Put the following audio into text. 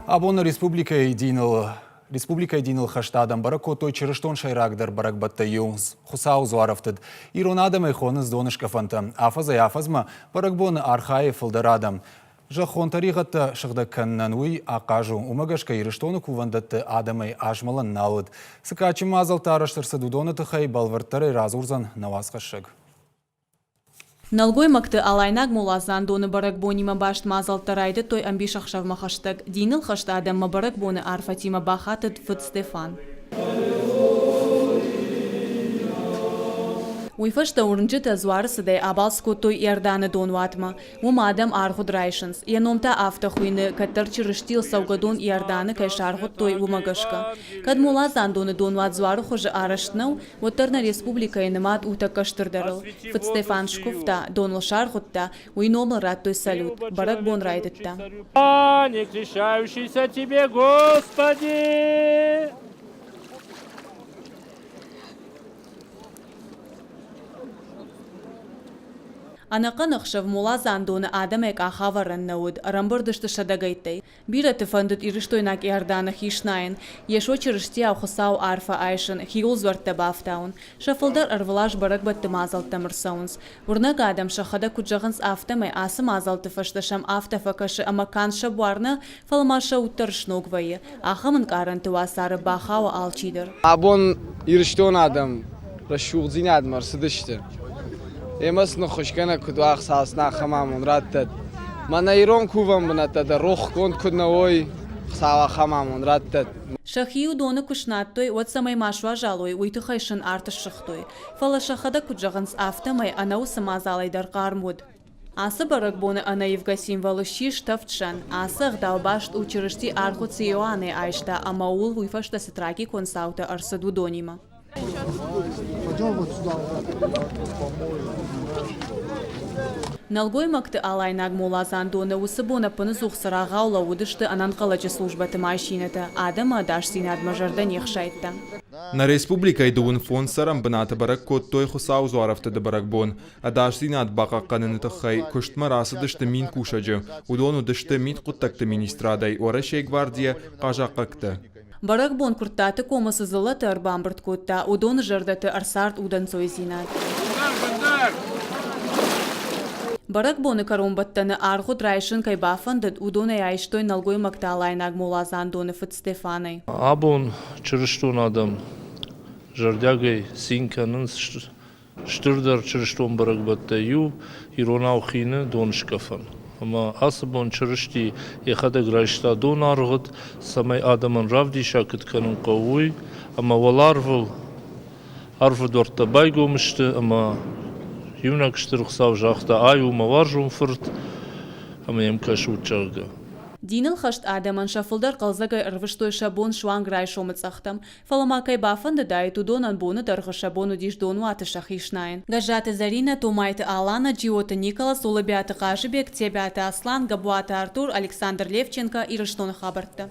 Абон республикæйы Диныл хаштадан бара кодтой чырыстон сәйрагдәр бәрәгбәттәй Хуыцауы Дзуарәфтыд. Ирон адәмәй хонынц Доныскъæфәнтæ Афәдзәй-афәдзмæ бәрәгбоны архайы фылдәр адәм. Зәххон тәригъæдтә сыгъдәг кәнынән ахъазу Уымәгәшкә Ирыстоны кувәндәтты адәмәй азмәлән налыд. Сыкачы мазал тарыштырсы дудоны тыхай балвырттары разурзан навасқашык. Нәлгоймæгты Алайнаг мулазан доны бәрәгбоны башт мазал тарайды той амбишақшав махаштаг. Диныл хаштадам бәрәгбоны арфатима бахатыд Фыд Стефан. Уйфашта урынчыта зуарысыдай абалс кодтой ярданы донватма. Умадам архуд райшынс. Яномта автохуйны каттар чырыштил саугадон ярданы кайш архуд той умагашка. Кад мулазан доны донват зуары хожы араштнау, оттарна республикæйы нымат ута каштырдарыл. Фыд Стефан шкуфта, доныл шархутта, уйномыл рад той салют. Бәрәгбон райдытта. Не крещающийся тебе, Господи! Анақанықшав мулазан доны адәмәй ахаваран науд, рамбырдышты шадагайттай. Бираты фандыт Ирыштойнак ярданы хишнайын, ешо чырышти Хуыцауы арфа айшын, хиул зуартта бафтаун. Шафылдар арвылаш бәрәгбәттәй мазалты мырсаунс. Урнак адам шахада куджағынс афтамай асы мазалты фашташам афтафакашы амакан шабуарны фалмаша уттарышногвайы. Ахамын каранты васары бахауы алчидыр. Абон Ирыштон адам, рашуғзин адмар сыдышты. Эмас нөхөшкәнә күдү ахъазна хамамун раттад. Мана Ирон кувам бунатада рох конд күднәой хсава хамамун раттад. Шахиу доны кушнаттой вот самай машва жалой уйтыхайшын артышшыхтой. Фала шахада куджағынс афтамай анау самазалайдар қармуд. Асы бәрәгбоны ана евгасим валышиш тафтшан. Асы ғдалбашт учырышти Хуыцауы айшта амаул уйфашта ситраки консаута арсаду донима. Нәлгоймәгты Алайнаг мулазан доны усыбона пыны зуқсыра ғаула удышты ананқалачы службаты машинаты. Адама дашсин адмажардан ехшайтта. На республикәйы дуын фонд сарам быната бәрәг кодтой Хуыцауы Дзуарәфтыд бәрәгбон. Адашсин адбаqa кәнынәтәхәй күштма расы дышты мин кушачы. Удону дышты мин құттақты министрадай. Ора шей гвардия қажаққақты. Бәрәгбон күрттаты комасы зылаты арбамбырт котта, удоны жардаты арсарт удан сойзинат. Бәрәгбоны каромбаттаны архуд райшын кайбафандыд удоны айштой Нәлгоймәгты Алайнаг мулазан доны Фыд Стефаны. Абон чырыстон адам жардягай синканынц штырдар чырыстон бәрәгбәттәй Ирон аухины Доныскъæфән. Ama asabon çırıştı yekada graşta don arğıd samay adamın ravdi şakıt kanın qavuy ama valarvıl arvı dörtte bay gomıştı ama yunakıştır xsav jaqta ay uma varjum fırt ama yemkaş uçarga. Диныл хашт адаман шафылдар қалзагай ырвыштой шабон шуан грай шомыцахтам. Фаламакай бафанды дай тудонан боны дарғы шабону диш дону атыша хишнайын. Гажаты Зарина, Томайты Алана, Джиоты Николас, Улыбяты Қажыбек, Тебяты Аслан, Габуаты Артур, Александр Левченко, Ирыстоны хабартты.